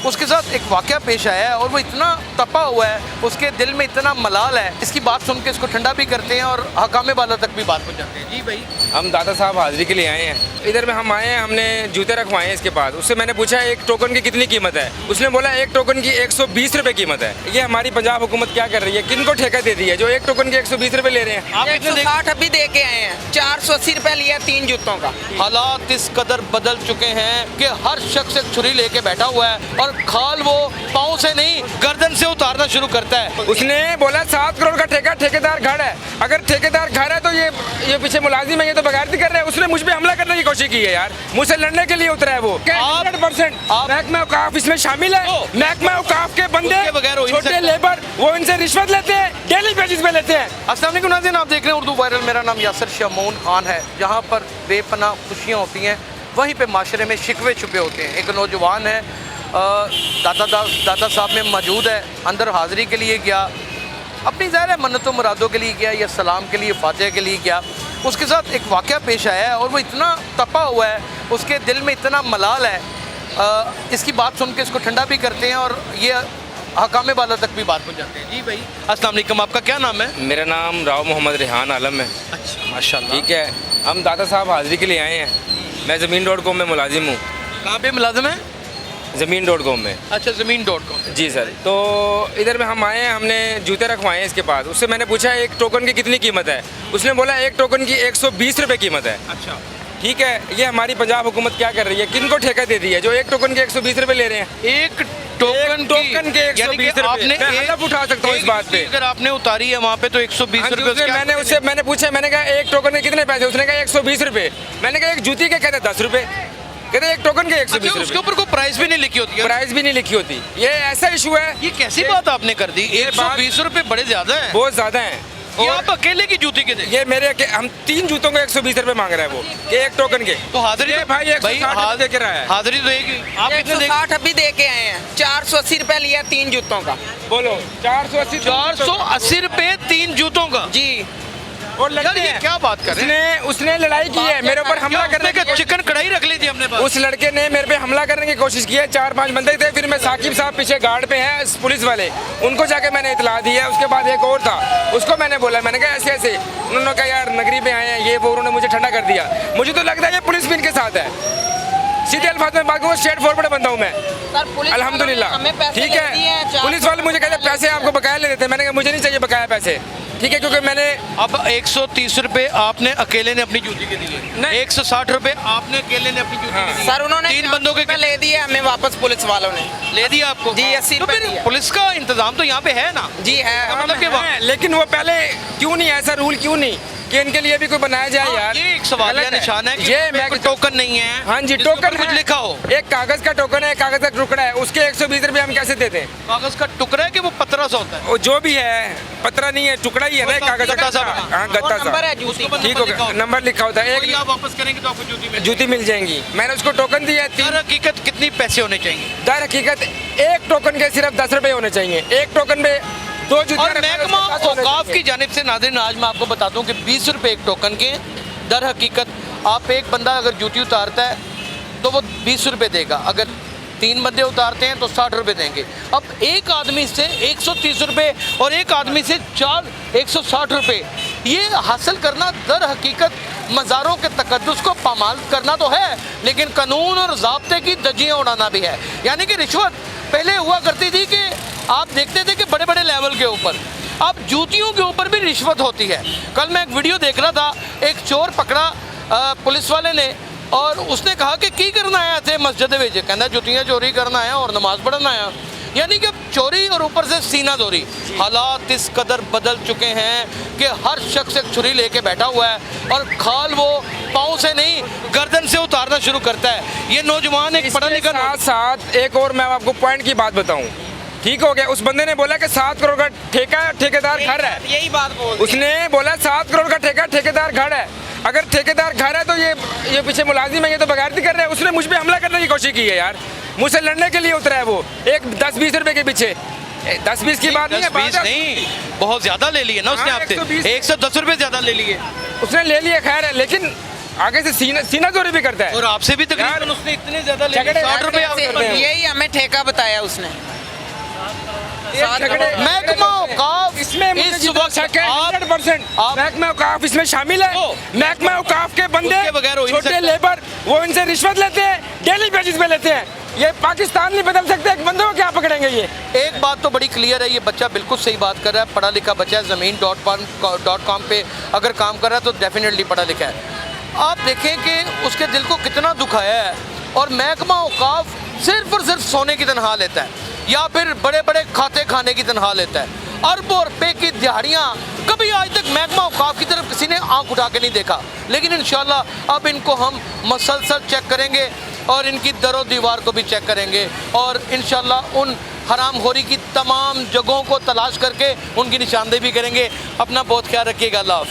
उसके साथ एक वाकया पेश आया है और वो इतना तपा हुआ है, उसके दिल में इतना मलाल है। इसकी बात सुन के इसको ठंडा भी करते हैं और हकामे वाला तक भी बात पहुँचाते हैं। जी भाई, हम दादा साहब हाजिरी के लिए आए हैं। इधर में हम आए हैं, हमने जूते रखवाए हैं इसके पास। उससे मैंने पूछा एक टोकन की कितनी कीमत है। उसने बोला एक टोकन की 120 रुपए कीमत है। ये हमारी पंजाब हुकूमत क्या कर रही है, किनको ठेका दे दी है जो एक टोकन के 120 रुपए ले रहे हैं। आप कितने 160 अभी दे के आए हैं, 480 रुपए लिया 3 जूतों का। हालात इस कदर बदल चुके हैं कि हर शख्स एक छुरी लेके बैठा हुआ है और खाल वो पाँव से नहीं गर्दन से उतारना शुरू करता है। उसने बोला 7 करोड़ का ठेका, ठेकेदार घर है। अगर ठेकेदार घर है तो ये पीछे मुलाजिम है, ये तो बगैरती कर रहे हैं। उसने मुझ पे हमला करने की कोशिश की है यार, मुझसे लड़ने के लिए उतरा है वो। 100% महकमा औकाफ इसमें शामिल है। महकमा औकाफ के बंदे छोटे लेबर वो इनसे रिश्वत लेते हैं, डेली बेसिस पे लेते हैं। अस्सलाम वालेकुम नाज़रीन, आप देख रहे हैं उर्दू वायरल। मेरा नाम यासिर शमून खान है। जहाँ पर बेपनाह खुशियाँ होती हैं वहीं पे माशरे में शिकवे छुपे होते हैं। एक नौजवान है, दादा साहब में मौजूद है, अंदर हाज़िरी के लिए गया, अपनी ज़ाहिर है मन्नतों मुरादों के लिए गया या सलाम के लिए, फातिहा के लिए गया। उसके साथ एक वाकया पेश आया है और वो इतना तपा हुआ है, उसके दिल में इतना मलाल है। इसकी बात सुन के इसको ठंडा भी करते हैं और ये हकामे वाला तक भी बात पहुँचाते हैं। जी भाई, अस्सलाम वालेकुम, आपका क्या नाम है? मेरा नाम राव मोहम्मद रेहान आलम है। अच्छा, माशाल्लाह। ठीक है, हम दादा साहब हाजिरी के लिए आए हैं। मैं ज़मीन.com में मुलाजिम हूँ। कहाँ पे मुलाजिम है? ज़मीन.com में। अच्छा, ज़मीन.com। जी सर, तो इधर में हम आए हैं, हमने जूते रखवाए हैं इसके पास। उससे मैंने पूछा एक टोकन की कितनी कीमत है। उसने बोला एक टोकन की 120 रुपए कीमत है। अच्छा, ठीक है, ये हमारी पंजाब हुकूमत क्या कर रही है, किनको ठेका दे दी है जो एक टोकन के 120 रुपए ले रहे हैं। एक टोकन के 120 रुपए आपने मैं हलफ उठा सकता हूँ इस बात पे। अगर आपने उतारी है वहाँ पे तो 120 रुपए। मैंने पूछा, मैंने कहा एक टोकन के कितने पैसे। उसने कहा 120 रुपए। मैंने कहा एक जूती के कहते 10 रुपए, कहते एक टोकन के 120 रुपए। उसके ऊपर कोई प्राइस भी नहीं लिखी होती है। प्राइस भी नहीं लिखी होती। ये ऐसा इशू है। ये कैसी बात आपने कर दी? 120 रुपए बड़े ज्यादा है, बहुत ज्यादा है। ये आप अकेले की जूती के दे। ये हम 3 जूतों को 120 रुपए मांग रहे हैं वो, कि एक टोकन के। तो हाजिरी भाई 160 दे के रहा है। हाजिरी तो एक आप कितने 160 अभी दे के आए हैं, 480 रुपए लिया 3 जूतों का। बोलो 480 रुपए 3 जूतों का। जी, और यार ये क्या बात कर रहे हैं? उसने लड़ाई की है मेरे ऊपर, हमला करने का चिकन कढ़ाई रख ली थी हमने पास। उस लड़के ने मेरे पे हमला करने की कोशिश की है। 4-5 बंदे थे। फिर मैं साकिब साहब पीछे गार्ड पे हैं पुलिस वाले, उनको जाके मैंने इतला दी है। उसके बाद एक और था, उसको मैंने बोला, मैंने कहा ऐसे ऐसे। उन्होंने कहा यार नगरी पे आए हैं ये वो, उन्होंने मुझे ठंडा कर दिया। मुझे तो लगता है ये पुलिस भी इनके साथ है। सीधे अल्फाज में बात करूँ, स्ट्रेट फॉरवर्ड बंदा हूँ मैं, अल्हम्दुलिल्लाह। ठीक है, पुलिस वाले मुझे कहते पैसे आपको बकाया ले देते हैं। मैंने कहा मुझे नहीं चाहिए बकाया पैसे, ठीक है, क्योंकि मैंने अब 130 रुपए आपने अकेले ने अपनी जूती के दिए, 160 रुपए आपने अकेले ने अपनी जूती के दिए। सर उन्होंने 3 बंदों के ले दिए हमें वापस, पुलिस वालों ने ले दिया आपको। जी, 80 तो रुपए फिर दिए। पुलिस का इंतजाम तो यहाँ पे है ना? जी है, मतलब कि है, लेकिन वो पहले क्यों नहीं, ऐसा रूल क्यों नहीं कि इनके लिए भी कोई बनाया जाए यार। ये एक सवालिया निशान है कि ये मैं टोकन नहीं है। हाँ जी, जिसके टोकन ऊपर कुछ लिखा हो। एक कागज का टोकन है, कागज का टुकड़ा है, उसके 120 रुपए हम कैसे देते हैं? कागज का टुकड़ा है कि वो पतरा सा होता है? वो जो भी है, पतरा नहीं है, टुकड़ा ही है ना, कागज गत्ता सा। हाँ, गत्ता नंबर सा, है जूती का। ठीक हो गया, नंबर लिखा होता है। एक आप वापस करेंगे तो आपको जूती मिल जाएंगी। मैंने उसको टोकन दिया है। दर हकीकत कितनी पैसे होने चाहिए? दर हकीकत एक टोकन के सिर्फ 10 रुपए होने चाहिए। एक टोकन पे 2 जूते। और महकमा औकाफ की जानिब से नाज़रीन आज मैं आपको बता दूं कि 20 रुपए एक टोकन के। दर हकीकत आप एक बंदा अगर जूती उतारता है तो वो 20 रुपए देगा, अगर 3 बंदे उतारते हैं तो 60 रुपए देंगे। अब एक आदमी से 130 रुपए और एक आदमी से 160 रुपए ये हासिल करना दर हकीकत मज़ारों के तकद्दुस को पामाल करना तो है, लेकिन कानून और ज़ाब्ते की धज्जियाँ उड़ाना भी है। यानी कि रिश्वत पहले हुआ करती थी कि आप देखते थे कि बड़े बड़े लेवल के ऊपर, अब जूतियों के ऊपर भी रिश्वत होती है। कल मैं एक वीडियो देख रहा था, एक चोर पकड़ा पुलिस वाले ने, और उसने कहा कि की करना आया थे मस्जिद में, कहना जुतियाँ चोरी करना आया और नमाज पढ़ना आया। यानी कि चोरी और ऊपर से सीना चोरी। हालात इस कदर बदल चुके हैं कि हर शख्स एक छुरी लेके बैठा हुआ है और खाल वो पाँव से नहीं गर्दन से उतारना शुरू करता है। ये नौजवान एक पढ़ा लिखा। साथ एक और मैं आपको पॉइंट की बात बताऊं, ठीक हो गया। उस बंदे ने बोला कि 7 करोड़ का ठेका है, ठेकेदार घर है। यही बात बोल उसने बोला 7 करोड़ का ठेका, ठेकेदार घर है। अगर ठेकेदार घर है तो ये पीछे मुलाजिम है, ये तो बगैरती कर रहे हैं। उसने मुझ पे हमला करने की कोशिश की है यार, मुझसे लड़ने के लिए उतरा है वो, एक 10-20 रुपए के पीछे। 10-20 की बात नहीं है, 20 नहीं, बहुत ज्यादा ले लिए ना उसने आपसे। 110 रुपए ज्यादा ले लिए उसने, ले लिए, खैर है। लेकिन आगे से सीना चोरी भी करता है। और आपसे भी यार, तकरीबन उसने इतने ज्यादा ले झगड़े- 60 रुपए आप ऐसे- करते हैं। यही हमें ठेका बताया उसने। महकमा औकाफ इसमें मुझे इस जितना वक्त शक है आप- 100% आप- महकमा औकाफ इसमें शामिल है। ओ, महकमा औकाफ के बंदे उसके बगैर हो ही नहीं छोटे सकता। लेबर वो इनसे रिश्वत लेते हैं, डेली बेसिस पे लेते हैं। ये पाकिस्तान नहीं बदल सकते, एक बंदे को क्या पकड़ेंगे ये। एक बात तो बड़ी क्लियर है, ये बच्चा बिल्कुल सही बात कर रहा है, पढ़ा लिखा बच्चा है, ज़मीन.com पे अगर काम कर रहा है तो डेफिनेटली पढ़ा लिखा है। आप देखें कि उसके दिल को कितना दुख आया है, और महकमा औकाफ सिर्फ और सिर्फ सोने की तनख्वाह लेता है या फिर बड़े बड़े खाते खाने की तनख्वाह लेता है। अरबों रुपए की दिहाड़ियाँ, कभी आज तक महकमा औकाफ की तरफ किसी ने आंख उठा के नहीं देखा। लेकिन इंशाल्लाह अब इनको हम मसलसल चेक करेंगे और इनकी दरो दीवार को भी चेक करेंगे, और इंशाल्लाह उन हरामखोरी की तमाम जगहों को तलाश करके उनकी निशानदेही भी करेंगे। अपना बहुत ख्याल रखिएगा। अल्लाह हाफ़िज़।